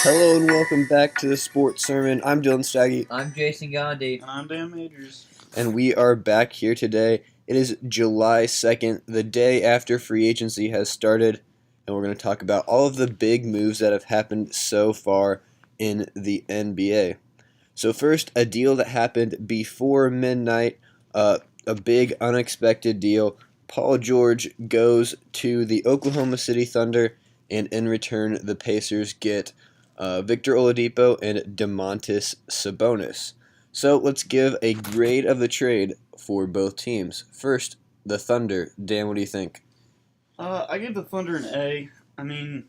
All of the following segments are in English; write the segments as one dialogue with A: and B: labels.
A: Hello and welcome back to the Sports Sermon. I'm Dylan Staggy,
B: I'm Jason Gandhi.
C: And I'm Dan Majors.
A: and we are back here today. It is July 2nd, the day after free agency has started, and we're going to talk about all of the big moves that have happened so far in the NBA. So first, a deal that happened before midnight, a big unexpected deal. Paul George goes to the Oklahoma City Thunder, and in return, the Pacers get Victor Oladipo and Domantas Sabonis. So let's give a grade of the trade for both teams. First, the Thunder. Dan, what do you think?
C: I give the Thunder an A. I mean,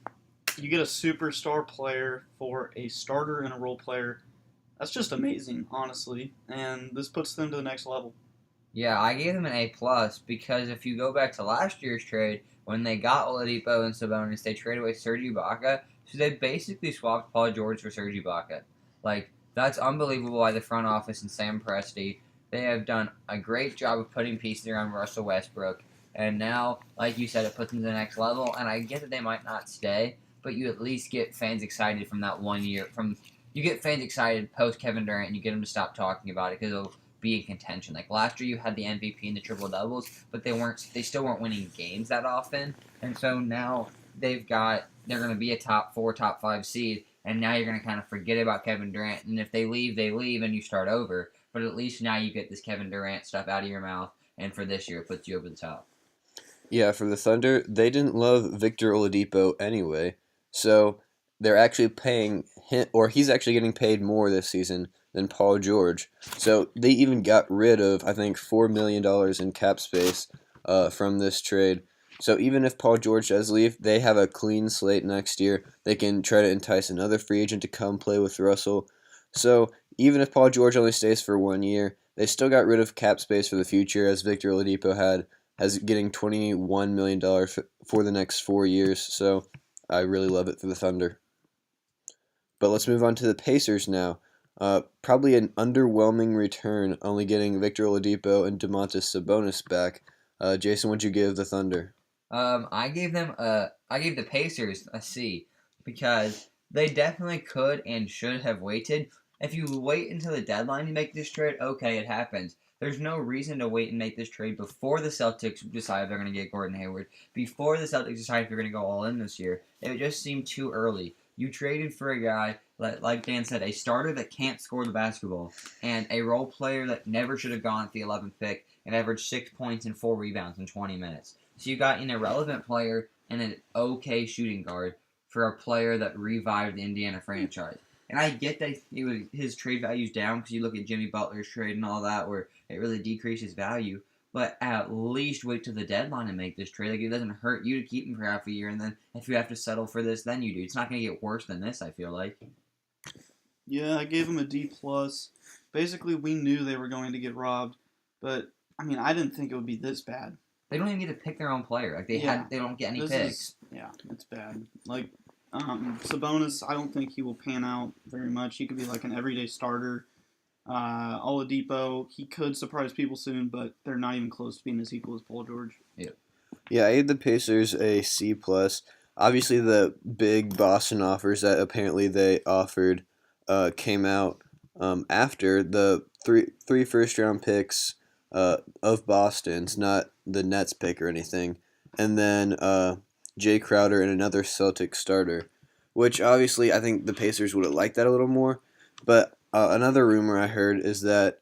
C: you get a superstar player for a starter and a role player. That's just amazing, honestly. And this puts them to the next level.
B: Yeah, I gave them an A plus because if you go back to last year's trade, when they got Oladipo and Sabonis, they traded away Serge Ibaka, so they basically swapped Paul George for Serge Ibaka. Like, that's unbelievable by the front office and Sam Presti. They have done a great job of putting pieces around Russell Westbrook, and now, like you said, it puts them to the next level. And I get that they might not stay, but you at least get fans excited from that 1 year. You get fans excited post Kevin Durant, and you get them to stop talking about it because it'll be in contention. Like last year, you had the MVP and the triple doubles, but they still weren't winning games that often. And so now they're going to be a top 4, top 5 seed, and now you're going to kind of forget about Kevin Durant. And if they leave, and you start over. But at least now you get this Kevin Durant stuff out of your mouth, and for this year, it puts you over the top.
A: Yeah, for the Thunder, they didn't love Victor Oladipo anyway, so they're actually paying him, or he's actually getting paid more this season than Paul George. So they even got rid of, I think, $4 million in cap space from this trade. So even if Paul George does leave, they have a clean slate next year. They can try to entice another free agent to come play with Russell. So even if Paul George only stays for 1 year, they still got rid of cap space for the future, as Victor Oladipo had, as getting $21 million for the next 4 years. So I really love it for the Thunder. But let's move on to the Pacers now. Probably an underwhelming return, only getting Victor Oladipo and Domantas Sabonis back. Jason, what'd you give the Thunder?
B: I gave the Pacers a C because they definitely could and should have waited. If you wait until the deadline to make this trade, okay, it happens. There's no reason to wait and make this trade before the Celtics decide if they're going to get Gordon Hayward. Before the Celtics decide if they're going to go all in this year, it just seemed too early. You traded for a guy, like Dan said, a starter that can't score the basketball, and a role player that never should have gone at the 11th pick and averaged 6 points and 4 rebounds in 20 minutes. So you got an irrelevant player and an okay shooting guard for a player that revived the Indiana franchise. And I get that his trade value's down because you look at Jimmy Butler's trade and all that where it really decreases value. But at least wait till the deadline and make this trade. Like, it doesn't hurt you to keep him for half a year, and then if you have to settle for this, then you do. It's not going to get worse than this, I feel like.
C: Yeah, I gave them a D plus. Basically, we knew they were going to get robbed, but I mean, I didn't think it would be this bad.
B: They don't even get to pick their own player. Like they don't get any picks.
C: It's bad. Like Sabonis, I don't think he will pan out very much. He could be like an everyday starter. Oladipo, he could surprise people soon, but they're not even close to being as equal as Paul George.
A: Yeah, I gave the Pacers a C plus. Obviously, the big Boston offers that apparently they offered came out after the three first round picks of Boston's, not the Nets pick or anything, and then Jay Crowder and another Celtic starter, which obviously I think the Pacers would have liked that a little more. But another rumor I heard is that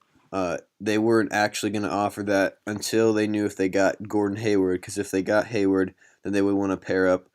A: they weren't actually going to offer that until they knew if they got Gordon Hayward, because if they got Hayward, then they would want to pair up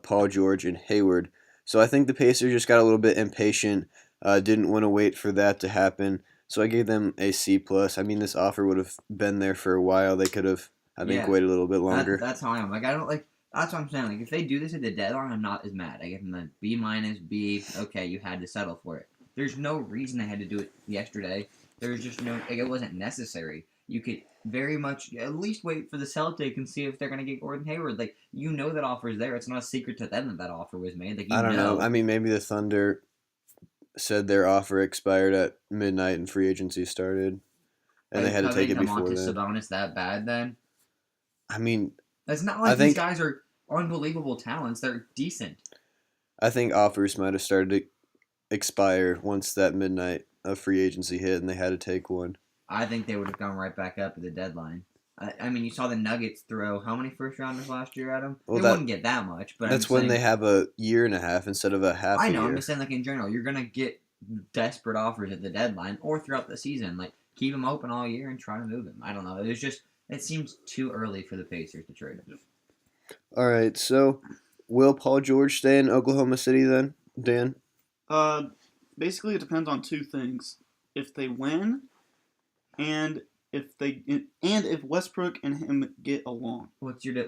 A: Paul George and Hayward. So I think the Pacers just got a little bit impatient, didn't want to wait for that to happen. So I gave them a C plus. I mean, this offer would have been there for a while. They could have, I think, waited a little bit longer.
B: That's how I am. Like I don't like. That's what I'm saying. Like if they do this at the deadline, I'm not as mad. I give them a B minus, B. Okay, you had to settle for it. There's no reason they had to do it yesterday. There's just no. Like it wasn't necessary. You could very much at least wait for the Celtics and see if they're gonna get Gordon Hayward. Like you know that offer's there. It's not a secret to them that offer was made. Like
A: I don't know. I mean, maybe the Thunder said their offer expired at midnight and free agency started, and they had to take it before then.
B: Sabonis that bad then?
A: I mean,
B: it's not like these guys are unbelievable talents. They're decent.
A: I think offers might have started expire once that midnight of free agency hit and they had to take one.
B: I think they would have gone right back up at the deadline. I mean, you saw the Nuggets throw how many first rounders last year at them?
A: Well,
B: They wouldn't get that much, but
A: that's
B: I'm
A: when
B: saying,
A: they have a year and a half instead of a half
B: I
A: a
B: know.
A: year.
B: I'm just saying, like in general, you're gonna get desperate offers at the deadline or throughout the season. Like keep him open all year and try to move him. I don't know. It seems too early for the Pacers to trade him.
A: All right, so will Paul George stay in Oklahoma City then, Dan?
C: Basically, it depends on two things: if they win, and if Westbrook and him get along.
B: What's your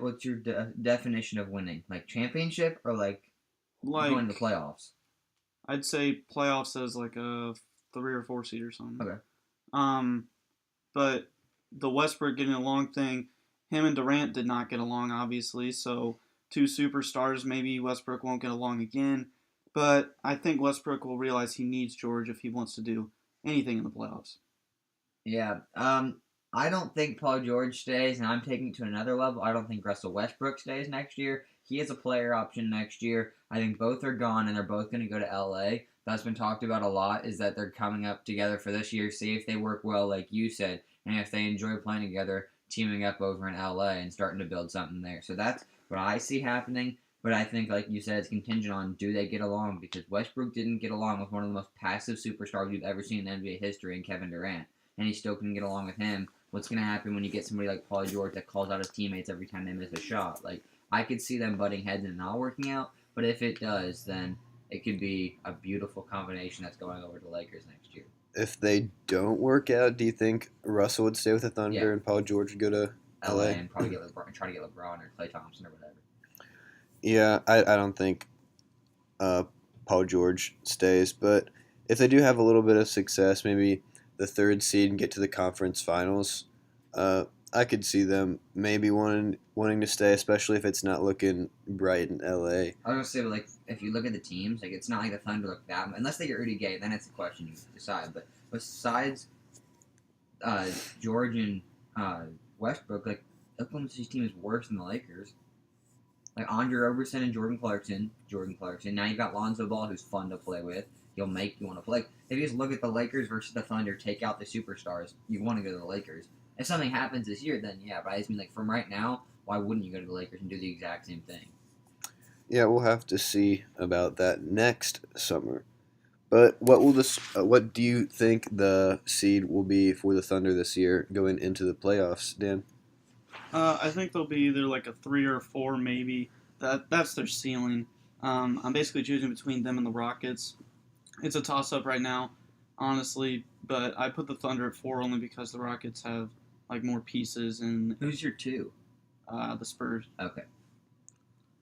B: definition of winning? Like championship or like going to the playoffs?
C: I'd say playoffs as like a 3 or 4 seed or something.
B: Okay.
C: But the Westbrook getting along thing, him and Durant did not get along, obviously. So 2 superstars, maybe Westbrook won't get along again. But I think Westbrook will realize he needs George if he wants to do anything in the playoffs.
B: Yeah. I don't think Paul George stays, and I'm taking it to another level. I don't think Russell Westbrook stays next year. He has a player option next year. I think both are gone, and they're both going to go to LA. That's been talked about a lot, is that they're coming up together for this year, see if they work well, like you said, and if they enjoy playing together, teaming up over in LA and starting to build something there. So that's what I see happening. But I think, like you said, it's contingent on do they get along, because Westbrook didn't get along with one of the most passive superstars we've ever seen in NBA history in Kevin Durant, and he still couldn't get along with him. What's going to happen when you get somebody like Paul George that calls out his teammates every time they miss a shot? Like, I could see them butting heads and not working out, but if it does, then it could be a beautiful combination that's going over to the Lakers next year.
A: If they don't work out, do you think Russell would stay with the Thunder
B: Yeah.
A: and Paul George would go to
B: LA
A: LA?
B: and probably try to get LeBron or Klay Thompson or whatever.
A: Yeah, I don't think Paul George stays, but if they do have a little bit of success, maybe the 3rd seed and get to the conference finals, I could see them maybe wanting to stay, especially if it's not looking bright in LA.
B: I was gonna say, but like, if you look at the teams, like it's not like the Thunder look that much, unless they get Rudy Gay, then it's a question you decide. But besides George and Westbrook, like Oklahoma City's team is worse than the Lakers. Like Andre Roberson and Jordan Clarkson. Now you've got Lonzo Ball, who's fun to play with. He'll make you want to play. Like, if you just look at the Lakers versus the Thunder, take out the superstars, you want to go to the Lakers. If something happens this year, then yeah. But I just mean, like, from right now, why wouldn't you go to the Lakers and do the exact same thing?
A: Yeah, we'll have to see about that next summer. But what do you think the seed will be for the Thunder this year going into the playoffs, Dan?
C: I think they'll be either like a 3 or 4, maybe. That's their ceiling. I'm basically choosing between them and the Rockets. It's a toss-up right now, honestly, but I put the Thunder at 4 only because the Rockets have like more pieces and
B: Who's your 2?
C: the Spurs.
B: Okay.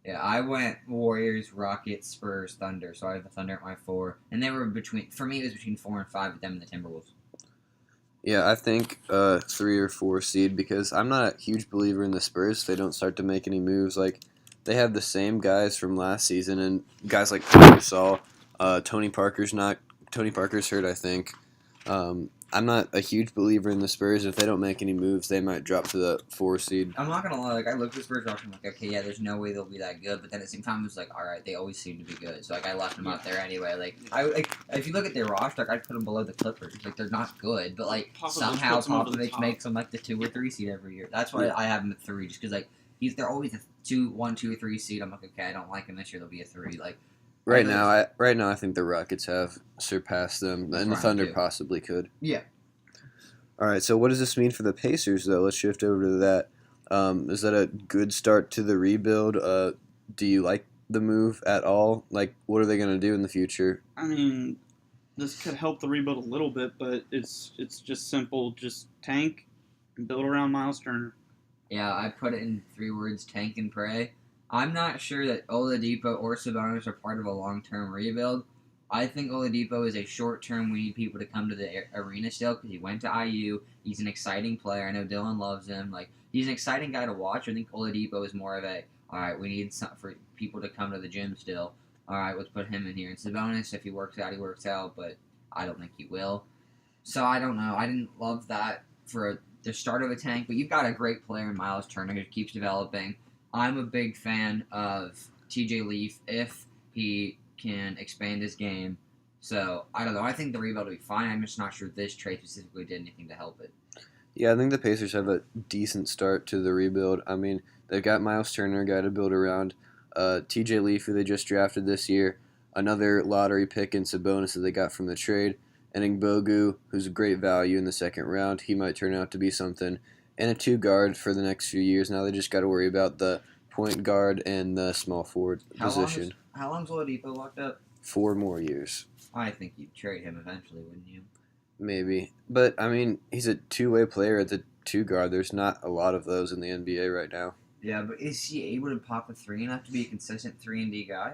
B: Yeah, I went Warriors, Rockets, Spurs, Thunder. So I have the Thunder at my 4, and they were for me, it was between 4 and 5 with them and the Timberwolves.
A: Yeah, I think 3 or 4 seed, because I'm not a huge believer in the Spurs if they don't start to make any moves. Like, they have the same guys from last season, and guys like Gasol, Tony Parker's hurt, I think. I'm not a huge believer in the Spurs. If they don't make any moves, they might drop to the 4 seed.
B: I'm not gonna lie, like I looked at the Spurs roster and I'm like, okay, yeah, there's no way they'll be that good. But then at the same time, it was like, all right, they always seem to be good. So like I left them out there anyway. Like if you look at their roster, I'd put them below the Clippers. Like they're not good, but like somehow Popovich makes them like the 2 or 3 seed every year. That's why I have them at 3, just because like they're always a 1, 2, or 3 seed. I'm like, okay, I don't like them this year. They'll be a 3. Like
A: Right now, I think the Rockets have surpassed them, and the Thunder possibly could.
B: Yeah.
A: All right, so what does this mean for the Pacers, though? Let's shift over to that. Is that a good start to the rebuild? Do you like the move at all? Like, what are they going to do in the future?
C: I mean, this could help the rebuild a little bit, but it's just simple. Just tank and build around Miles Turner.
B: Yeah, I put it in 3 words: tank and pray. I'm not sure that Oladipo or Sabonis are part of a long-term rebuild. I think Oladipo is a short-term. We need people to come to the arena still because he went to IU. He's an exciting player. I know Dylan loves him. Like, he's an exciting guy to watch. I think Oladipo is more of a, all right, we need for people to come to the gym still. All right, let's put him in here. And Sabonis, if he works out, he works out, but I don't think he will. So I don't know. I didn't love that for the start of a tank, but you've got a great player in Miles Turner who keeps developing. I'm a big fan of TJ Leaf if he can expand his game So I don't know. I think the rebuild will be fine. I'm just not sure this trade specifically did anything to help it.
A: Yeah, I think the Pacers have a decent start to the rebuild. I mean, they've got Miles Turner, a guy to build around. T.J. Leaf, who they just drafted this year. Another lottery pick in Sabonis that they got from the trade. And Ngbogu, who's a great value in the second round. He might turn out to be something. And a two guard for the next few years. Now they just got to worry about the point guard and the small forward position.
B: How long's Oladipo locked up?
A: 4 more years.
B: I think you'd trade him eventually, wouldn't you?
A: Maybe. But, I mean, he's a two-way player at the two guard. There's not a lot of those in the NBA right now.
B: Yeah, but is he able to pop a three enough to be a consistent 3-and-D guy?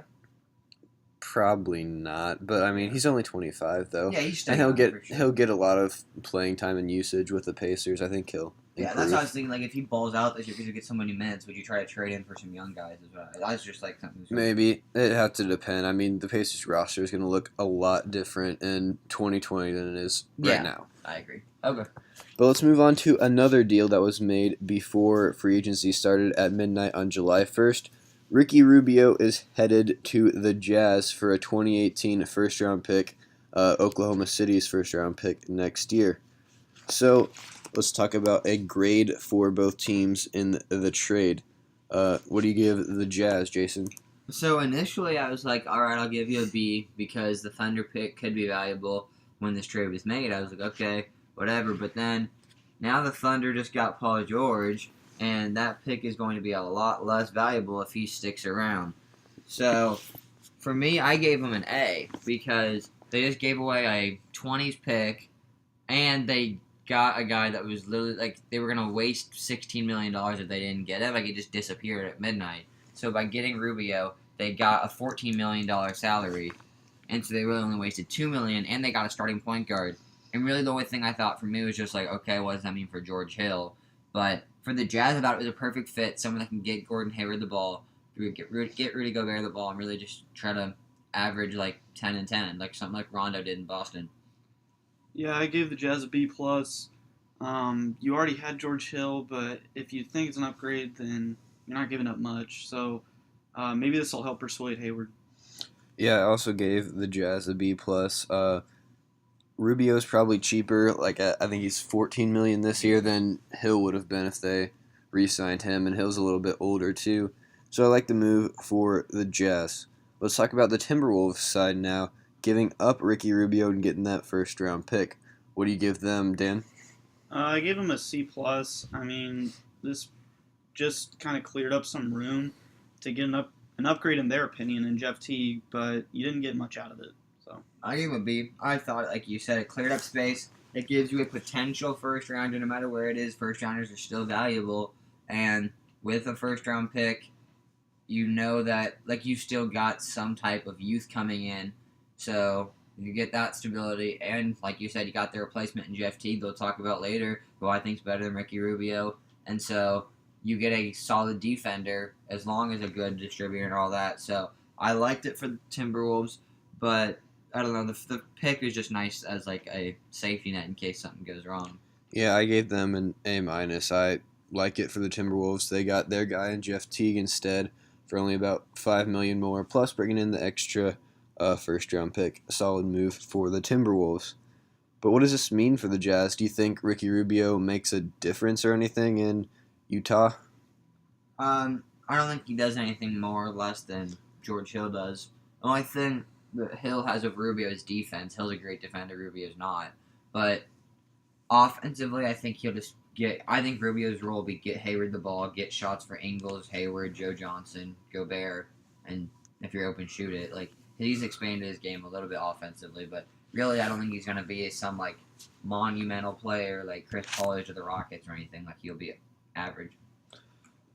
A: Probably not. But, I mean, he's only 25, though.
B: Yeah, he's still
A: And
B: young, for sure.
A: he'll get a lot of playing time and usage with the Pacers. I think he'll
B: Yeah,
A: improve.
B: that's what I was thinking. Like, if he balls out this year because he gets so many minutes, would you try to trade him for some young guys as well? That's just like something.
A: Maybe. It has to depend. I mean, the Pacers roster is going to look a lot different in 2020 than it is right now.
B: I agree. Okay.
A: But let's move on to another deal that was made before free agency started at midnight on July 1st. Ricky Rubio is headed to the Jazz for a 2018 first-round pick, Oklahoma City's first-round pick next year. So let's talk about a grade for both teams in the trade. What do you give the Jazz, Jason?
B: So initially I was like, all right, I'll give you a B because the Thunder pick could be valuable when this trade was made. I was like, okay, whatever. But then now the Thunder just got Paul George, and that pick is going to be a lot less valuable if he sticks around. So for me, I gave him an A because they just gave away a 20s pick, and they got a guy that was literally like they were going to waste $16 million if they didn't get him. Like, it just disappeared at midnight. So by getting Rubio, they got a $14 million salary, and so they really only wasted $2 million, and they got a starting point guard. And really, the only thing I thought for me was just like, okay, what does that mean for George Hill? But for the Jazz, I thought it was a perfect fit. Someone that can get Gordon Hayward the ball, get Rudy Gobert the ball, and really just try to average like 10 and 10, like something like Rondo did in Boston.
C: Yeah, I gave the Jazz a B+. You already had George Hill, but if you think it's an upgrade, then you're not giving up much. So maybe this will help persuade Hayward.
A: Yeah, I also gave the Jazz a B+. Rubio's probably cheaper. Like, I think he's $14 million this year than Hill would have been if they re-signed him, and Hill's a little bit older too. So I like the move for the Jazz. Let's talk about the Timberwolves side now, giving up Ricky Rubio and getting that first-round pick. What do you give them, Dan?
C: I gave him a C+. I mean, this just kind of cleared up some room to get an upgrade in their opinion in Jeff Teague, but you didn't get much out of it. So
B: I gave him a B. I thought, like you said, it cleared up space. It gives you a potential first rounder, no matter where it is. First rounders are still valuable, and with a first round pick, you know that like you still got some type of youth coming in, so you get that stability. And like you said, you got the replacement in Jeff Teague. They'll talk about later, who I think is better than Ricky Rubio, and so you get a solid defender as long as a good distributor and all that. So I liked it for the Timberwolves, but I don't know, the pick is just nice as like a safety net in case something goes wrong.
A: Yeah, I gave them an A-. I like it for the Timberwolves. They got their guy in Jeff Teague instead for only about $5 million more, plus bringing in the extra first-round pick. A solid move for the Timberwolves. But what does this mean for the Jazz? Do you think Ricky Rubio makes a difference or anything in Utah?
B: I don't think he does anything more or less than George Hill does. The only thing that Hill has of Rubio's defense, Hill's a great defender, Rubio's not. But offensively, I think I think Rubio's role will be get Hayward the ball, get shots for Ingles, Hayward, Joe Johnson, Gobert, and if you're open, shoot it. Like, he's expanded his game a little bit offensively, but really, I don't think he's going to be some like monumental player like Chris Paul is to the Rockets or anything. Like, he'll be average.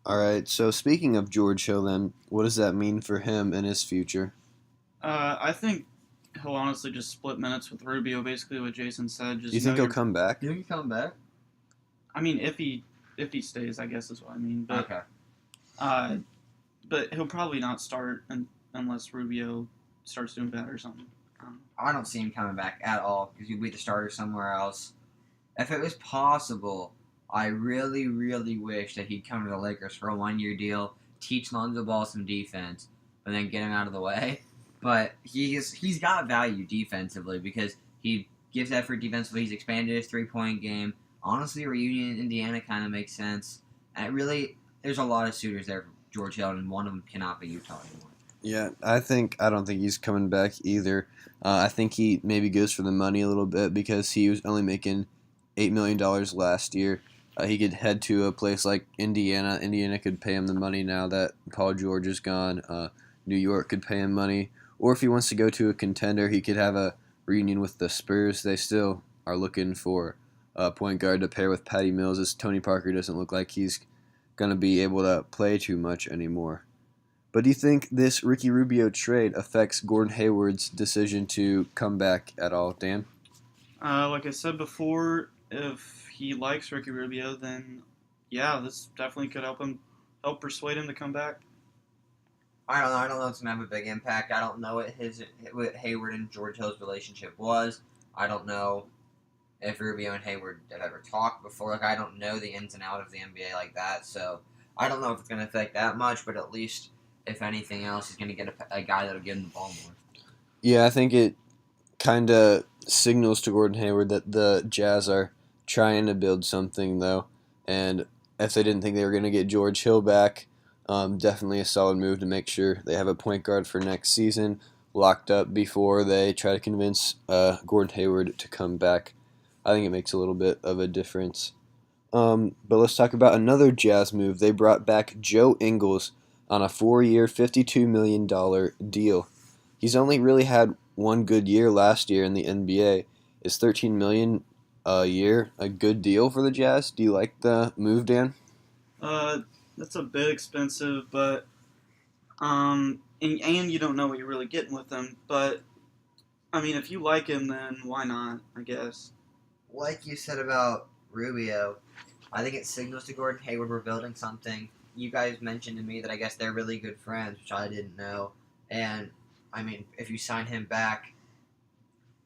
A: All right, so speaking of George Hill then, what does that mean for him and his future?
C: I think he'll honestly just split minutes with Rubio, basically what Jason said. Just
A: Do you think he'll come back?
B: Do you come back?
C: I mean, if he stays, I guess is what I mean. But,
B: Okay.
C: But he'll probably not start unless Rubio starts doing bad or something.
B: I don't see him coming back at all because he'll be the starter somewhere else. If it was possible, I really, really wish that he'd come to the Lakers for a 1-year deal, teach Lonzo Ball some defense, and then get him out of the way. but he's got value defensively because he gives effort defensively. He's expanded his 3-point game. Honestly, reunion in Indiana kind of makes sense. And it really, there's a lot of suitors there for George Hill, and one of them cannot be Utah anymore.
A: Yeah, I don't think he's coming back either. I think he maybe goes for the money a little bit because he was only making $8 million last year. He could head to a place like Indiana. Indiana could pay him the money now that Paul George is gone. New York could pay him money. Or if he wants to go to a contender, he could have a reunion with the Spurs. They still are looking for a point guard to pair with Patty Mills, as Tony Parker doesn't look like he's going to be able to play too much anymore. But do you think this Ricky Rubio trade affects Gordon Hayward's decision to come back at all, Dan?
C: Like I said before, if he likes Ricky Rubio, then yeah, this definitely could help persuade him to come back.
B: I don't know. I don't know if it's gonna have a big impact. I don't know what Hayward and George Hill's relationship was. I don't know if Rubio and Hayward have ever talked before. Like, I don't know the ins and outs of the NBA like that, so I don't know if it's gonna affect that much. But at least, if anything else, he's gonna get a guy that'll give him the ball more.
A: Yeah, I think it kind of signals to Gordon Hayward that the Jazz are trying to build something, though. And if they didn't think they were going to get George Hill back, definitely a solid move to make sure they have a point guard for next season locked up before they try to convince Gordon Hayward to come back. I think it makes a little bit of a difference. But let's talk about another Jazz move. They brought back Joe Ingles on a 4-year, $52 million deal. He's only really had one good year last year in the NBA. Is $13 million a year a good deal for the Jazz? Do you like the move, Dan?
C: That's a bit expensive, but and you don't know what you're really getting with him. But I mean, if you like him, then why not? I guess.
B: Like you said about Rubio, I think it signals to Gordon Hayward we're building something. You guys mentioned to me that I guess they're really good friends, which I didn't know. And I mean, if you sign him back,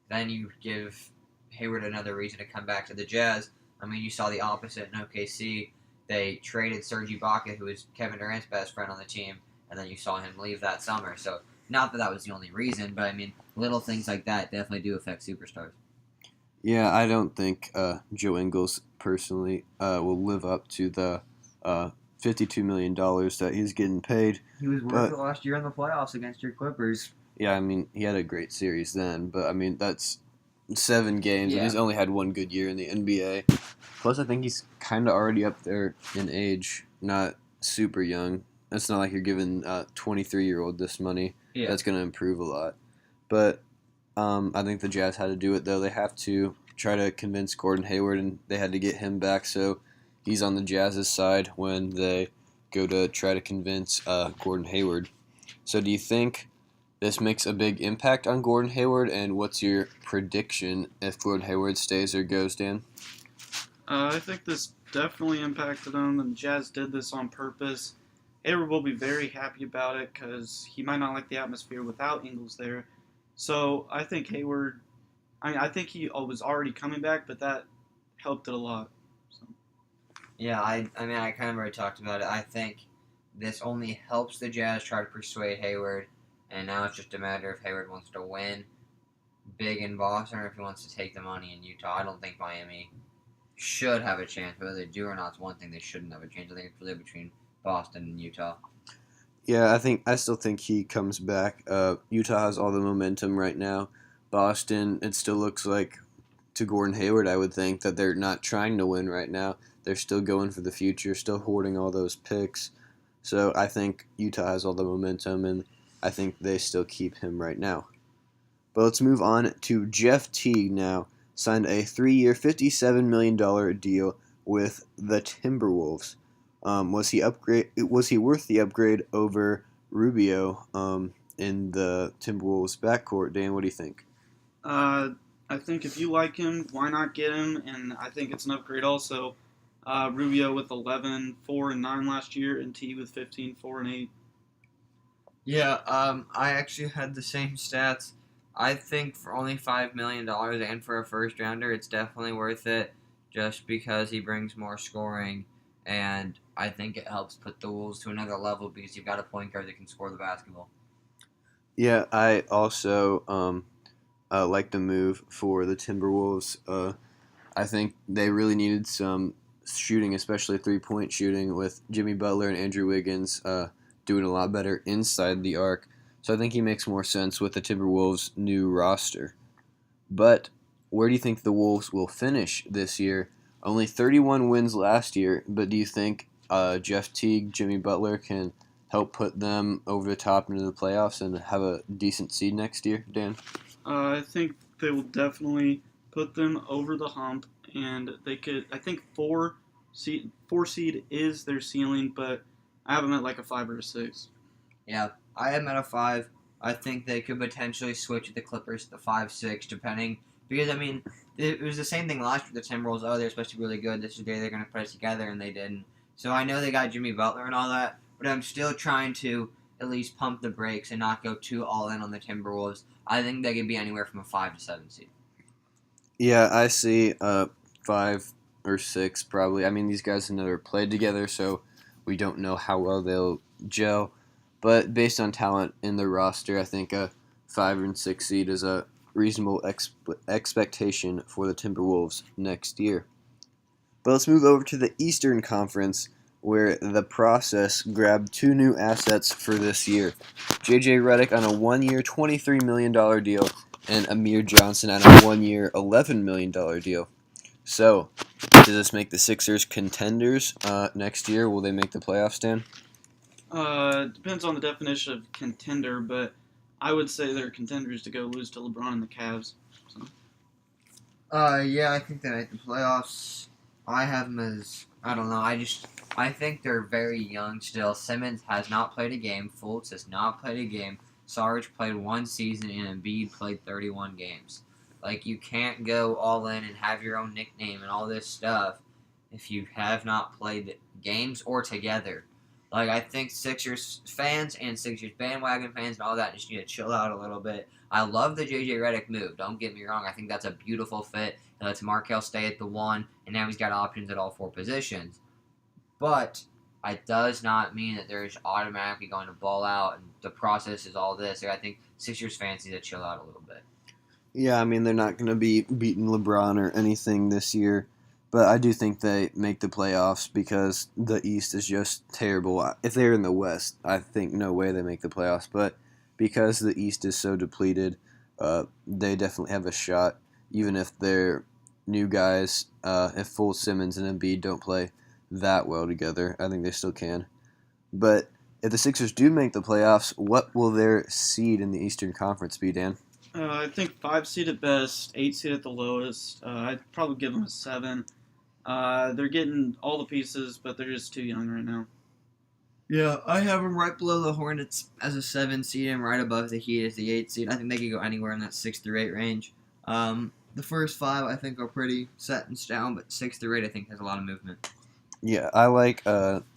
B: then you give Hayward another reason to come back to the Jazz. I mean, you saw the opposite in OKC. They traded Serge Ibaka, who was Kevin Durant's best friend on the team, and then you saw him leave that summer. So, not that that was the only reason, but I mean, little things like that definitely do affect superstars.
A: Yeah, I don't think Joe Ingles personally will live up to the $52 million that he's getting paid.
B: He was
A: worth it
B: last year in the playoffs against your Clippers.
A: Yeah, I mean, he had a great series then, but I mean, that's 7 games, and
B: Yeah.
A: he's only had one good year in the NBA. Plus, I think he's kind of already up there in age, not super young. It's not like you're giving a 23-year-old this money.
B: Yeah.
A: That's going to improve a lot. But I think the Jazz had to do it, though. They have to try to convince Gordon Hayward, and they had to get him back, so he's on the Jazz's side when they go to try to convince Gordon Hayward. So do you think this makes a big impact on Gordon Hayward, and what's your prediction if Gordon Hayward stays or goes, Dan?
C: I think this definitely impacted him, and Jazz did this on purpose. Hayward will be very happy about it because he might not like the atmosphere without Ingles there. So I think Hayward, I think he was already coming back, but that helped it a lot. So.
B: Yeah, I mean, I kind of already talked about it. I think this only helps the Jazz try to persuade Hayward, and now it's just a matter if Hayward wants to win big in Boston or if he wants to take the money in Utah. I don't think Miami should have a chance. Whether they do or not is one thing. They shouldn't have a chance. I think it's really between Boston and Utah.
A: Yeah, I still think he comes back. Utah has all the momentum right now. Boston, it still looks like, to Gordon Hayward, I would think, that they're not trying to win right now. They're still going for the future, still hoarding all those picks. So I think Utah has all the momentum, and I think they still keep him right now. But let's move on to Jeff Teague now. Signed a 3-year, $57 million deal with the Timberwolves. Was he worth the upgrade over Rubio in the Timberwolves backcourt? Dan, what do you think?
C: I think if you like him, why not get him? And I think it's an upgrade also. Rubio with 11, 4, and 9 last year, and T with 15, 4, and 8.
B: Yeah, I actually had the same stats. I think for only $5 million and for a first rounder, it's definitely worth it just because he brings more scoring, and I think it helps put the Wolves to another level because you've got a point guard that can score the basketball.
A: Yeah, I also like the move for the Timberwolves. I think they really needed some shooting, especially 3-point shooting, with Jimmy Butler and Andrew Wiggins doing a lot better inside the arc. So I think he makes more sense with the Timberwolves' new roster. But where do you think the Wolves will finish this year? Only 31 wins last year, but do you think Jeff Teague, Jimmy Butler can help put them over the top into the playoffs and have a decent seed next year, Dan?
C: I think they will definitely put them over the hump, and they could. I think four seed is their ceiling, but I have them at like a 5 or a 6.
B: Yeah, I am at a 5. I think they could potentially switch with the Clippers to 5-6, depending. Because, I mean, it was the same thing last year with the Timberwolves. Oh, they're supposed to be really good. This is the day they're going to put it together, and they didn't. So I know they got Jimmy Butler and all that, but I'm still trying to at least pump the brakes and not go too all in on the Timberwolves. I think they could be anywhere from a 5 to 7 seed.
A: Yeah, I see 5 or 6 probably. I mean, these guys have never played together, so we don't know how well they'll gel. But based on talent in the roster, I think a 5 and 6 seed is a reasonable expectation for the Timberwolves next year. But let's move over to the Eastern Conference, where the process grabbed 2 new assets for this year. J.J. Redick on a 1-year, $23 million deal, and Amir Johnson on a 1-year, $11 million deal. So, does this make the Sixers contenders next year? Will they make the playoffs, Dan?
C: Depends on the definition of contender, but I would say they're contenders to go lose to LeBron and the Cavs. So.
B: Yeah, I think they make the playoffs. I have them as, I don't know, I think they're very young still. Simmons has not played a game. Fultz has not played a game. Sarge played 1 season, and Embiid played 31 games. Like, you can't go all in and have your own nickname and all this stuff if you have not played games or together. Like, I think Sixers fans and Sixers bandwagon fans and all that just need to chill out a little bit. I love the J.J. Redick move. Don't get me wrong. I think that's a beautiful fit. It lets Markel stay at the 1, and now he's got options at all 4 positions. But it does not mean that they're just automatically going to ball out, and the process is all this. Like, I think Sixers fans need to chill out a little bit.
A: Yeah, I mean, they're not going to be beating LeBron or anything this year, but I do think they make the playoffs because the East is just terrible. If they're in the West, I think no way they make the playoffs, but because the East is so depleted, they definitely have a shot, even if they're new guys. If full Simmons and Embiid don't play that well together, I think they still can. But if the Sixers do make the playoffs, what will their seed in the Eastern Conference be, Dan?
C: I think 5 seed at best, 8 seed at the lowest. I'd probably give them a 7. They're getting all the pieces, but they're just too young right now.
B: Yeah, I have them right below the Hornets as a 7 seed and right above the Heat as the 8 seed. I think they could go anywhere in that 6 through 8 range. The first 5 I think are pretty set in stone, but 6 through 8 I think has a lot of movement.
A: Yeah, I like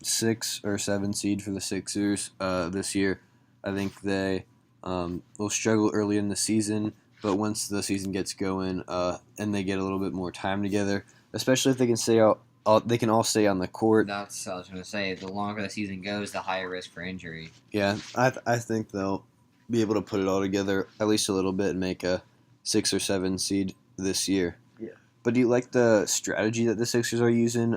A: 6 or 7 seed for the Sixers this year. I think they will struggle early in the season, but once the season gets going and they get a little bit more time together, especially if they can stay out, they can all stay on the court.
B: That's what I was going to say. The longer the season goes, the higher risk for injury.
A: Yeah, I think they'll be able to put it all together at least a little bit and make a 6 or 7 seed this year.
B: Yeah.
A: But do you like the strategy that the Sixers are using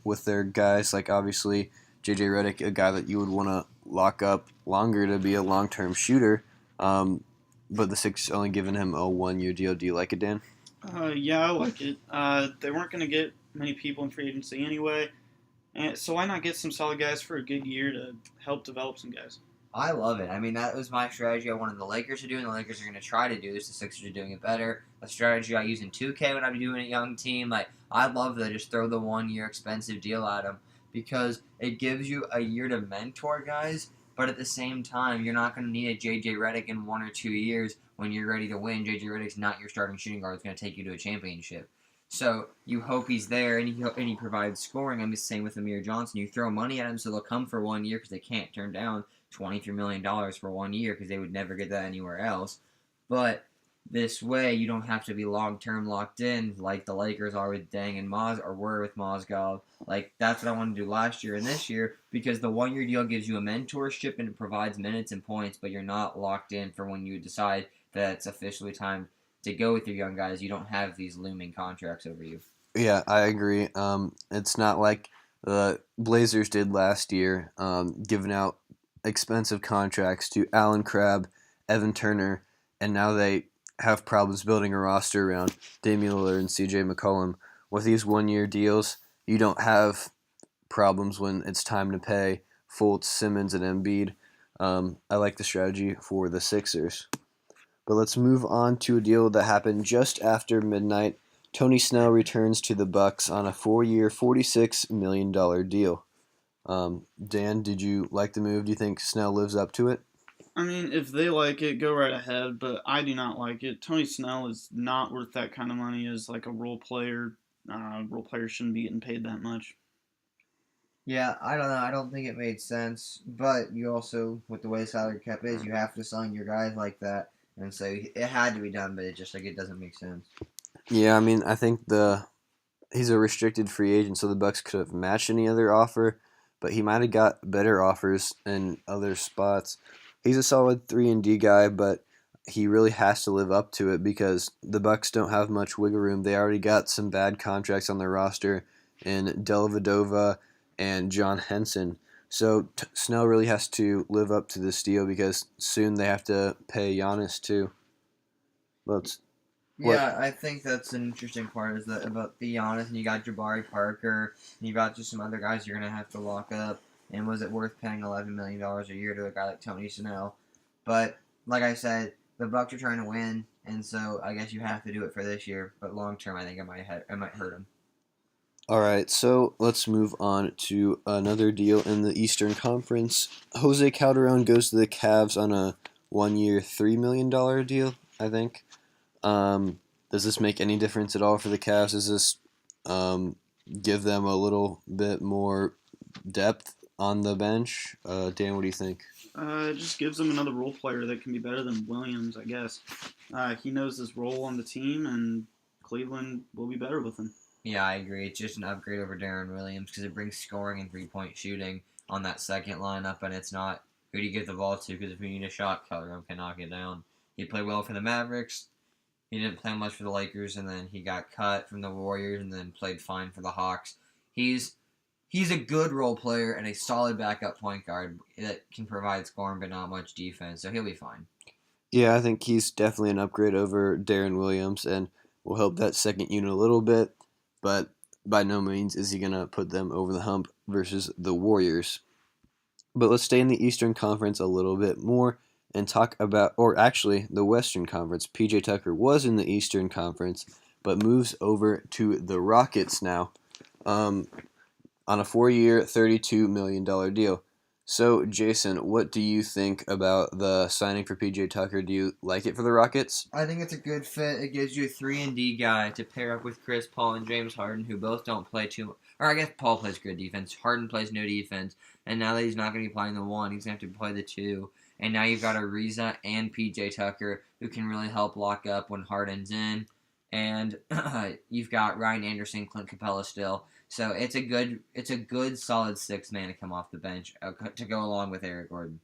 A: with their guys? Like, obviously, J.J. Redick, a guy that you would want to lock up longer to be a long-term shooter, but the Sixers only giving him a 1-year deal. Do you like it, Dan?
C: Yeah, I like it. They weren't going to get many people in free agency anyway, and so why not get some solid guys for a good year to help develop some guys?
B: I love it. I mean, that was my strategy I wanted the Lakers to do, and the Lakers are going to try to do this. The Sixers are doing it better. A strategy I use in 2K when I'm doing a young team. Like, I love to just throw the 1-year expensive deal at them because it gives you a year to mentor guys, but at the same time, you're not going to need a J.J. Redick in 1 or 2 years when you're ready to win. J.J. Redick's not your starting shooting guard. It's going to take you to a championship. So you hope he's there and he provides scoring. I'm just saying with Amir Johnson, you throw money at him so they'll come for 1 year because they can't turn down $23 million for 1 year because they would never get that anywhere else. But This way, you don't have to be long-term locked in like the Lakers are with Deng and were with Mozgov. Like, that's what I wanted to do last year and this year, because the one-year deal gives you a mentorship and it provides minutes and points, but you're not locked in for when you decide that it's officially time to go with your young guys. You don't have these looming contracts over you.
A: Yeah, I agree. It's not like the Blazers did last year, giving out expensive contracts to Alan Crabb, Evan Turner, and now they have problems building a roster around Damian Lillard and CJ McCollum. With these one-year deals, you don't have problems when it's time to pay Fultz, Simmons, and Embiid. I like the strategy for the Sixers. But let's move on to a deal that happened just after midnight. Tony Snell returns to the Bucks on a 4-year, $46 million deal. Dan, did you like the move? Do you think Snell lives up to it?
C: I mean, if they like it, go right ahead, but I do not like it. Tony Snell is not worth that kind of money as like a role player. Role players shouldn't be getting paid that much.
B: Yeah, I don't know. I don't think it made sense. But you also, with the way salary cap is, you have to sign your guys like that. And so it had to be done, but it doesn't make sense.
A: Yeah, I mean, I think he's a restricted free agent, so the Bucks could have matched any other offer, but he might have got better offers in other spots. He's a solid 3-and-D guy, but he really has to live up to it because the Bucks don't have much wiggle room. They already got some bad contracts on their roster in Dellavedova and John Henson. So Snell really has to live up to this deal because soon they have to pay Giannis too.
B: Yeah, I think that's an interesting part is that about the Giannis, and you got Jabari Parker, and you got just some other guys you're gonna have to lock up. And was it worth paying $11 million a year to a guy like Tony Snell? But like I said, the Bucks are trying to win, and so I guess you have to do it for this year. But long term, I think it might hurt them.
A: All right, so let's move on to another deal in the Eastern Conference. Jose Calderon goes to the Cavs on a 1-year, $3 million deal, I think. Does this make any difference at all for the Cavs? Does this give them a little bit more depth on the bench? Dan, what do you think?
C: It just gives them another role player that can be better than Williams, I guess. He knows his role on the team, and Cleveland will be better with him.
B: Yeah, I agree. It's just an upgrade over Darren Williams because it brings scoring and 3-point shooting on that second lineup, and it's not who do you give the ball to because if you need a shot, Calderon can knock it down. He played well for the Mavericks. He didn't play much for the Lakers, and then he got cut from the Warriors, and then played fine for the Hawks. He's a good role player and a solid backup point guard that can provide scoring but not much defense, so he'll be fine.
A: Yeah, I think he's definitely an upgrade over Darren Williams and will help that second unit a little bit, but by no means is he going to put them over the hump versus the Warriors. But let's stay in the Eastern Conference a little bit more and talk about, or actually the Western Conference. PJ Tucker was in the Eastern Conference, but moves over to the Rockets now on a 4-year, $32 million deal. So, Jason, what do you think about the signing for PJ Tucker? Do you like it for the Rockets?
B: I think it's a good fit. It gives you a 3-and-D guy to pair up with Chris Paul and James Harden, who both don't play too. Or I guess Paul plays good defense. Harden plays no defense. And now that he's not going to be playing the 1, he's going to have to play the 2. And now you've got Ariza and PJ Tucker, who can really help lock up when Harden's in. And you've got Ryan Anderson, Clint Capella still. So it's a good solid 6-man to come off the bench to go along with Eric Gordon.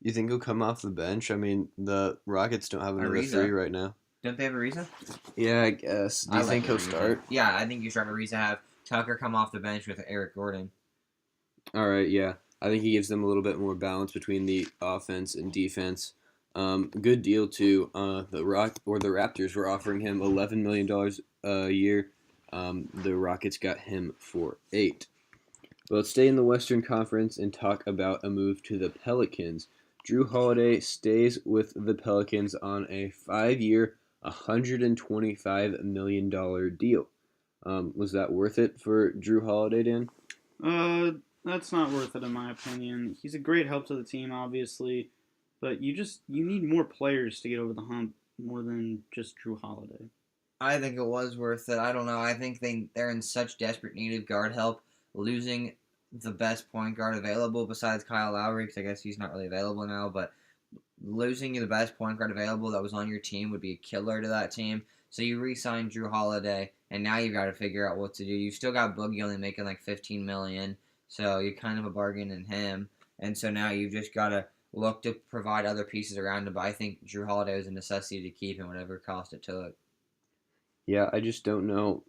A: You think he'll come off the bench? I mean, the Rockets don't have another
B: Ariza.
A: 3 right now.
B: Don't they have Ariza?
A: Yeah, I guess. Do you think he'll start?
B: Yeah, I think you start Ariza. Have Tucker come off the bench with Eric Gordon.
A: All right, yeah. I think he gives them a little bit more balance between the offense and defense. Good deal too. The Raptors were offering him $11 million a year. The Rockets got him for 8. But let's stay in the Western Conference and talk about a move to the Pelicans. Jrue Holiday stays with the Pelicans on a 5-year, $125 million deal. Was that worth it for Jrue Holiday, Dan?
C: That's not worth it in my opinion. He's a great help to the team, obviously, but you need more players to get over the hump more than just Jrue Holiday.
B: I think it was worth it. I don't know. I think they're in such desperate need of guard help. Losing the best point guard available besides Kyle Lowry, because I guess he's not really available now, but losing the best point guard available that was on your team would be a killer to that team. So you re-signed Drew Holiday, and now you've got to figure out what to do. You've still got Boogie only making like $15 million, so you're kind of a bargain in him. And so now you've just got to look to provide other pieces around him. But I think Drew Holiday is a necessity to keep him, whatever cost it took.
A: Yeah, I just don't know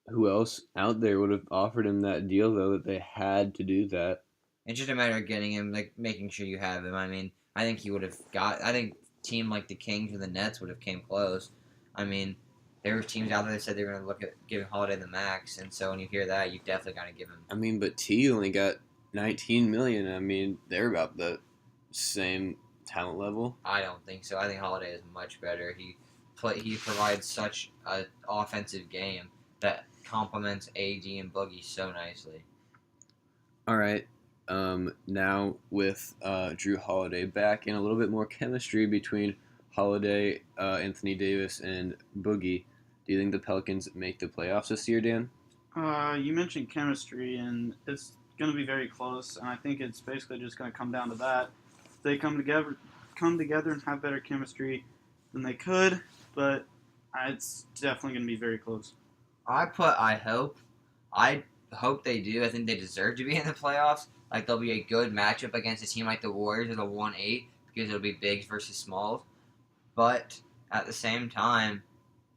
A: who else out there would have offered him that deal though that they had to do that.
B: It's just a matter of getting him, like making sure you have him. I mean, I think he would have got. I think team like the Kings or the Nets would have came close. I mean, there were teams out there that said they were going to look at giving Holiday the max, and so when you hear that, you definitely got to give him.
A: I mean, but T only got 19 million. I mean, they're about the same talent level.
B: I don't think so. I think Holiday is much better. He provides such an offensive game that complements AD and Boogie so nicely.
A: All right. Now with Drew Holiday back and a little bit more chemistry between Holiday, Anthony Davis, and Boogie, do you think the Pelicans make the playoffs this year, Dan?
C: You mentioned chemistry, and it's going to be very close, and I think it's basically just going to come down to that. If they come together and have better chemistry than they could, but it's definitely going to be very close.
B: I hope they do. I think they deserve to be in the playoffs. Like, they'll be a good matchup against a team like the Warriors or the 1-8 because it'll be bigs versus smalls. But at the same time,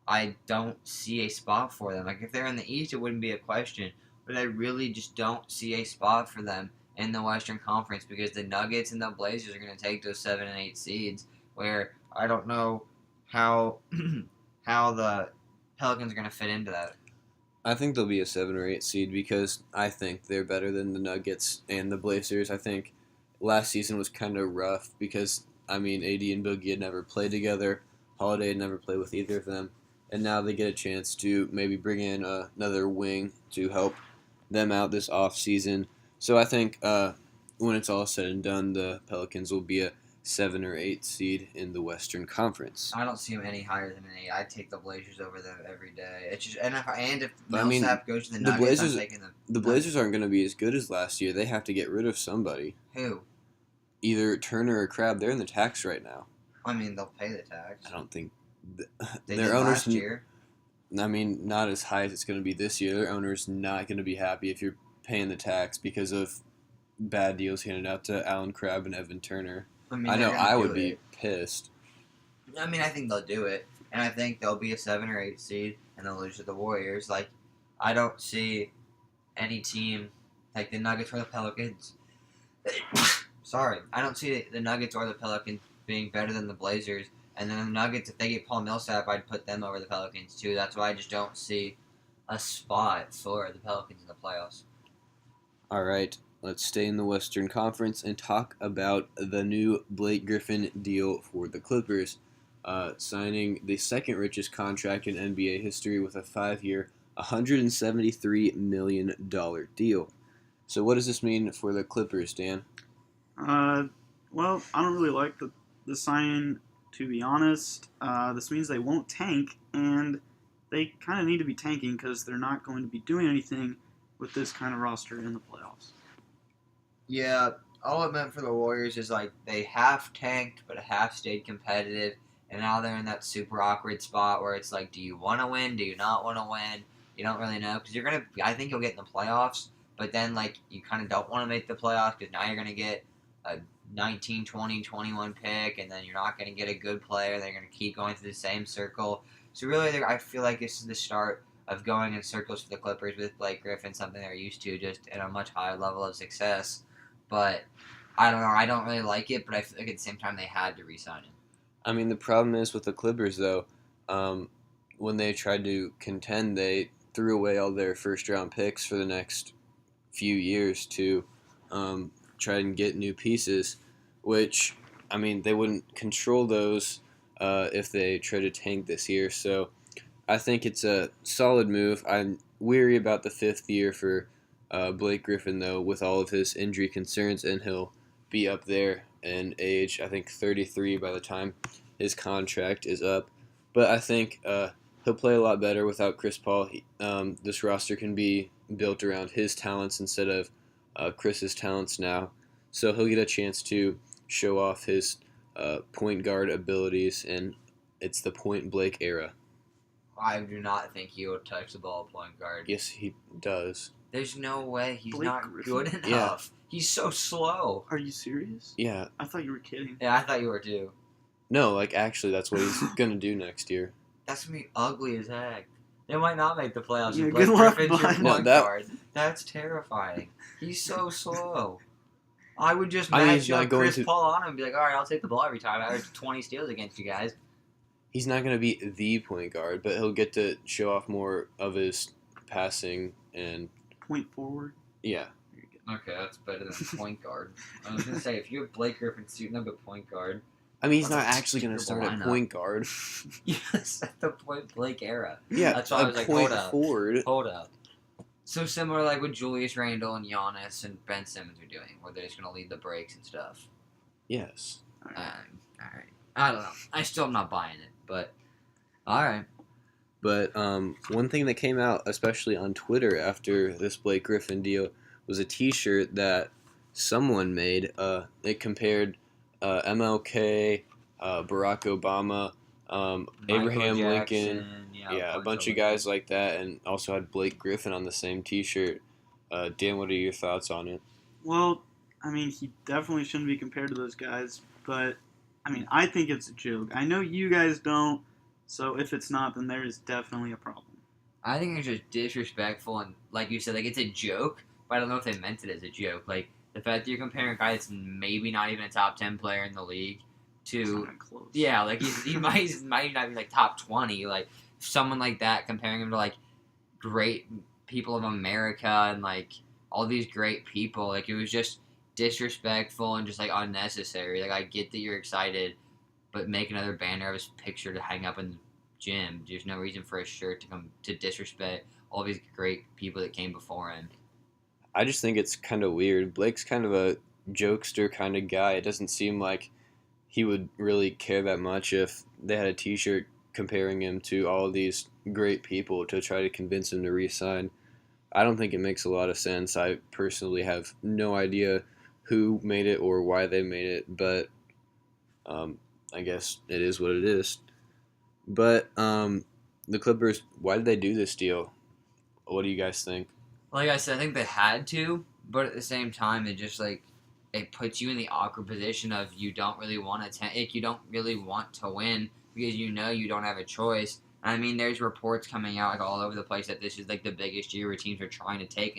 B: I don't see a spot for them. Like, if they're in the East, it wouldn't be a question. But I really just don't see a spot for them in the Western Conference because the Nuggets and the Blazers are going to take those 7 and 8 seeds. Where I don't know how how the Pelicans are going to fit into that.
A: I think they'll be a 7 or 8 seed because I think they're better than the Nuggets and the Blazers. I think last season was kind of rough because, I mean, AD and Boogie had never played together. Holiday had never played with either of them. And now they get a chance to maybe bring in another wing to help them out this offseason. So I think when it's all said and done, the Pelicans will be a 7 or 8 seed in the Western Conference.
B: I don't see them any higher than an 8. I'd take the Blazers over them every day. It's just if
A: But, I mean,
B: Millsap goes to the
A: the
B: Nuggets,
A: Blazers-
B: I'm taking them.
A: The Blazers aren't going to be as good as last year. They have to get rid of somebody.
B: Who?
A: Either Turner or Crabbe. They're in the tax right now.
B: I mean, they'll pay the tax.
A: I don't think
B: They
A: their
B: did
A: owners.
B: last year.
A: I mean, not as high as it's going to be this year. Their owner's not going to be happy if you're paying the tax because of bad deals handed out to Alan Crabbe and Evan Turner.
B: I mean,
A: I know
B: they're gonna
A: I
B: do
A: would be
B: it.
A: pissed.
B: I mean, I think they'll do it, and I think they'll be a 7 or 8 seed, and they'll lose to the Warriors. Like, I don't see any team like the Nuggets or the Pelicans. Sorry, I don't see the Nuggets or the Pelicans being better than the Blazers. And then the Nuggets, if they get Paul Millsap, I'd put them over the Pelicans too. That's why I just don't see a spot for the Pelicans in the playoffs.
A: All right, let's stay in the Western Conference and talk about the new Blake Griffin deal for the Clippers, signing the second richest contract in NBA history with a 5-year, $173 million deal. So what does this mean for the Clippers, Dan?
C: Well, I don't really like the signing, to be honest. This means they won't tank, and they kind of need to be tanking because they're not going to be doing anything with this kind of roster in the playoffs.
B: Yeah, all it meant for the Warriors is like they half tanked but half stayed competitive, and now they're in that super awkward spot where it's like, do you want to win? Do you not want to win? You don't really know because I think you'll get in the playoffs, but then like you kind of don't want to make the playoffs because now you're gonna get a 19, 20, 21 pick, and then you're not gonna get a good player. They're gonna keep going through the same circle. So really, I feel like this is the start of going in circles for the Clippers with Blake Griffin, something they're used to, just at a much higher level of success. But I don't know. I don't really like it, but I feel like at the same time they had to re-sign him.
A: I mean, the problem is with the Clippers, though, when they tried to contend, they threw away all their first-round picks for the next few years to try and get new pieces, which, I mean, they wouldn't control those if they try to tank this year. So I think it's a solid move. I'm weary about the 5th year for Blake Griffin, though, with all of his injury concerns, and he'll be up there in age, I think 33 by the time his contract is up. But I think he'll play a lot better without Chris Paul. This roster can be built around his talents instead of Chris's talents now. So he'll get a chance to show off his point guard abilities, and it's the Point Blake era.
B: I do not think he will touch the ball at point guard.
A: Yes, he does.
B: There's no way. He's
C: Blake
B: not
C: Griffin?
B: good enough.
A: Yeah.
B: He's so slow.
C: Are you serious?
A: Yeah.
C: I thought you were kidding.
B: Yeah, I thought you were too.
A: No, like actually, that's what he's gonna do next year.
B: That's gonna be ugly as heck. They might not make the playoffs.
C: Yeah,
B: if Blake
C: good luck,
B: Griffin's your
C: bud.
A: No,
B: point
A: that-
B: guard. That's terrifying. He's so slow. I would just
A: I mean,
B: match
A: he's not
B: up
A: going
B: Chris
A: to-
B: Paul on him and be like, all right, I'll take the ball every time. I average 20 steals against you guys.
A: He's not gonna be the point guard, but he'll get to show off more of his passing and
C: Point forward.
A: yeah.
B: Okay, that's better than point guard. I was gonna say, if you have Blake Griffin suiting up at point guard,
A: I mean, he's
B: That's
A: not
B: a
A: actually gonna start
B: terrible
A: at
B: lineup.
A: point guard.
B: yes, at the Point Blake era.
A: Yeah,
B: That's why I
A: a
B: was like,
A: point
B: hold up.
A: forward.
B: Hold up. So similar like what Julius Randle and Giannis and Ben Simmons are doing, where they're just gonna lead the breaks and stuff.
A: Yes.
B: All right. I don't know. I still am not buying it, but all right.
A: But one thing that came out, especially on Twitter after this Blake Griffin deal, was a T-shirt that someone made. It compared MLK, Barack Obama, Abraham
B: Michael
A: Lincoln,
B: Jackson,
A: a bunch of guys like that, and also had Blake Griffin on the same T-shirt. Dan, what are your thoughts on it?
C: Well, I mean, he definitely shouldn't be compared to those guys, but I mean, I think it's a joke. I know you guys don't, so if it's not, then there is definitely a problem.
B: I think it's just disrespectful and, like you said, like it's a joke, but I don't know if they meant it as a joke. Like the fact that you're comparing a guy that's maybe not even a top 10 player in the league
C: It's not
B: to,
C: even close.
B: yeah, like he might not be like top 20. Like someone like that, comparing him to like great people of America and like all these great people, like it was just disrespectful and just like unnecessary. Like I get that you're excited, but make another banner of his picture to hang up in the gym. There's no reason for a shirt to come to disrespect all these great people that came before him.
A: I just think it's kind of weird. Blake's kind of a jokester kind of guy. It doesn't seem like he would really care that much if they had a T-shirt comparing him to all of these great people to try to convince him to re-sign. I don't think it makes a lot of sense. I personally have no idea who made it or why they made it, but I guess it is what it is. But the Clippers, why did they do this deal? What do you guys think?
B: Like I said, I think they had to, but at the same time, it just like it puts you in the awkward position of you don't really want to you don't really want to win because you know you don't have a choice. I mean, there's reports coming out like all over the place that this is like the biggest year where teams are trying to tank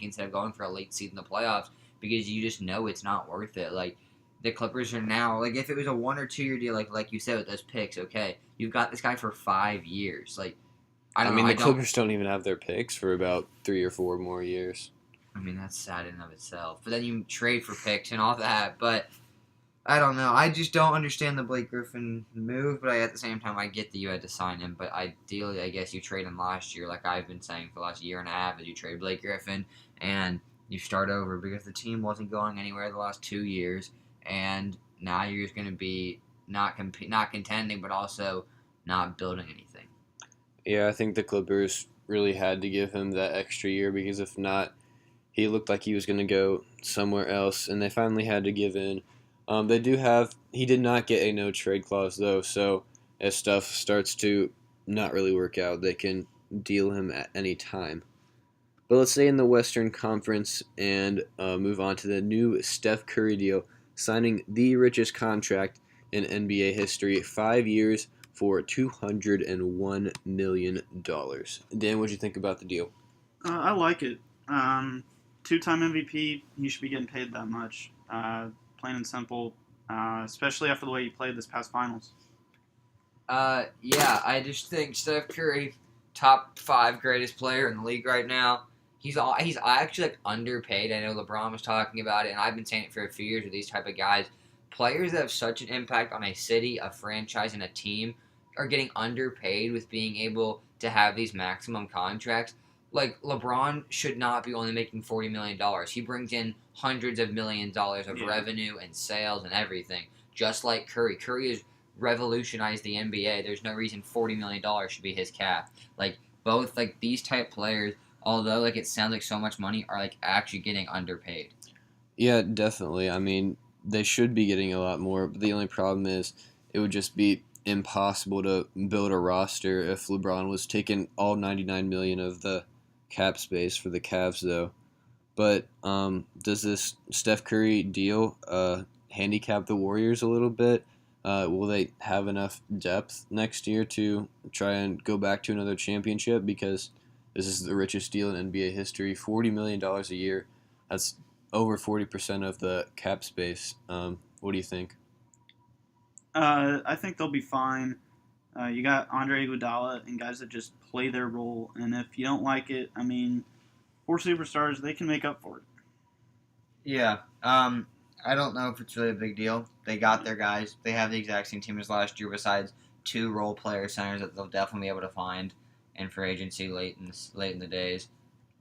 B: instead of going for a late seed in the playoffs because you just know it's not worth it. Like the Clippers are now like if it was a 1 or 2 year deal, like you said with those picks, okay, you've got this guy for 5 years. Like I don't know.
A: The Clippers don't even have their picks for about 3 or 4 more years.
B: I mean, that's sad in and of itself. But then you trade for picks and all that. But I don't know. I just don't understand the Blake Griffin move. But at the same time, I get that you had to sign him. But ideally, I guess you trade him last year, like I've been saying for the last year and a half, is you trade Blake Griffin and you start over because the team wasn't going anywhere the last 2 years. And now you're just going to be not contending, but also not building anything.
A: Yeah, I think the Clippers really had to give him that extra year because if not, he looked like he was going to go somewhere else, and they finally had to give in. He did not get a no-trade clause, though, so as stuff starts to not really work out, they can deal him at any time. But let's stay in the Western Conference and move on to the new Steph Curry deal, signing the richest contract in NBA history, 5 years for $201 million. Dan, what'd you think about the deal?
C: I like it. 2-time MVP, he should be getting paid that much. Plain and simple, especially after the way he played this past finals.
B: Yeah, I just think Steph Curry, top 5 greatest player in the league right now. He's actually like underpaid. I know LeBron was talking about it, and I've been saying it for a few years with these type of guys. Players that have such an impact on a city, a franchise, and a team are getting underpaid with being able to have these maximum contracts. Like, LeBron should not be only making $40 million. He brings in hundreds of millions of revenue and sales and everything, just like Curry. Curry has revolutionized the NBA. There's no reason $40 million should be his cap. Like, both, like, these type players, although, like, it sounds like so much money, are, like, actually getting underpaid.
A: Yeah, definitely. I mean, they should be getting a lot more. But the only problem is it would just be impossible to build a roster if LeBron was taking all 99 million of the cap space for the Cavs, though. But does this Steph Curry deal handicap the Warriors a little bit? Will they have enough depth next year to try and go back to another championship? Because this is the richest deal in NBA history, $40 million a year. That's over 40% of the cap space. What do you think?
C: I think they'll be fine. You got Andre Iguodala and guys that just play their role, and if you don't like it, I mean, 4 superstars, they can make up for it.
B: Yeah. I don't know if it's really a big deal. They got their guys. They have the exact same team as last year, besides 2 role player centers that they'll definitely be able to find in free agency late in the days.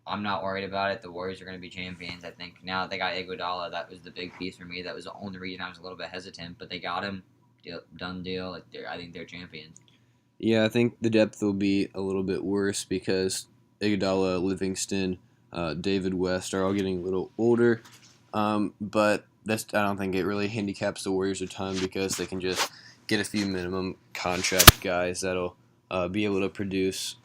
B: I'm not worried about it. The Warriors are going to be champions. I think now that they got Iguodala, that was the big piece for me. That was the only reason I was a little bit hesitant, but they got him. Done deal. I think they're champions.
A: Yeah, I think the depth will be a little bit worse because Iguodala, Livingston, David West are all getting a little older. But I don't think it really handicaps the Warriors a ton because they can just get a few minimum contract guys that'll be able to produce.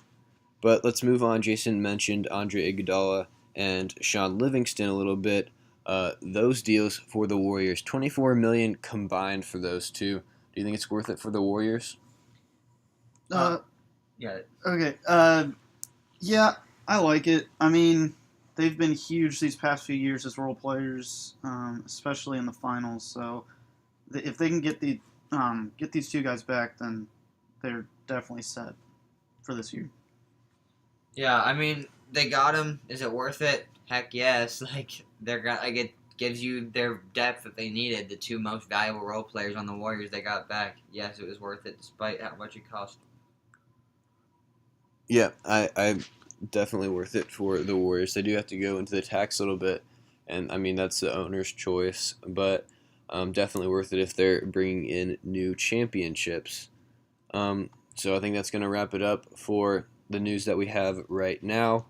A: But let's move on. Jason mentioned Andre Iguodala and Sean Livingston a little bit. Those deals for the Warriors, $24 million combined for those two. Do you think it's worth it for the Warriors?
B: Yeah.
C: Okay. Yeah, I like it. I mean, they've been huge these past few years as role players, especially in the finals. So, if they can get these 2 guys back, then they're definitely set for this year.
B: Yeah, I mean, they got him. Is it worth it? Heck yes. It gives you their depth that they needed. The 2 most valuable role players on the Warriors they got back. Yes, it was worth it despite how much it cost.
A: Yeah, I definitely worth it for the Warriors. They do have to go into the tax a little bit, and I mean that's the owner's choice, but definitely worth it if they're bringing in new championships. So I think that's going to wrap it up for the news that we have right now.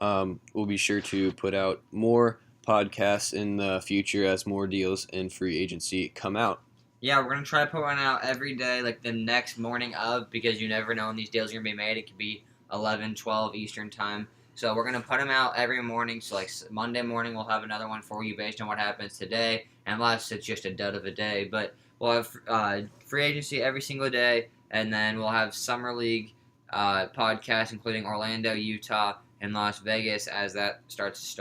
A: We'll be sure to put out more podcasts in the future as more deals in free agency come out.
B: Yeah, we're going to try to put one out every day, like the next morning of, because you never know when these deals are going to be made. It could be 11, 12 Eastern time. So we're going to put them out every morning. So like Monday morning, we'll have another one for you based on what happens today, unless it's just a dud of a day. But we'll have free agency every single day, and then we'll have Summer League podcasts, including Orlando, Utah, and Las Vegas, as that starts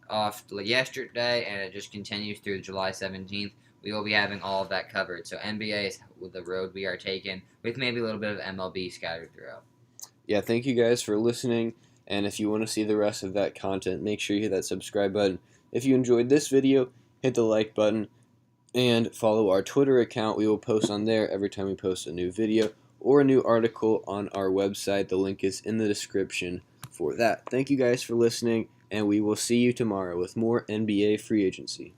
B: off yesterday, and it just continues through July 17th. We will be having all of that covered. So NBA is the road we are taking, with maybe a little bit of MLB scattered throughout.
A: Yeah, thank you guys for listening, and if you want to see the rest of that content, make sure you hit that subscribe button. If you enjoyed this video, hit the like button, and follow our Twitter account. We will post on there every time we post a new video or a new article on our website. The link is in the description for that. Thank you guys for listening, and we will see you tomorrow with more NBA free agency.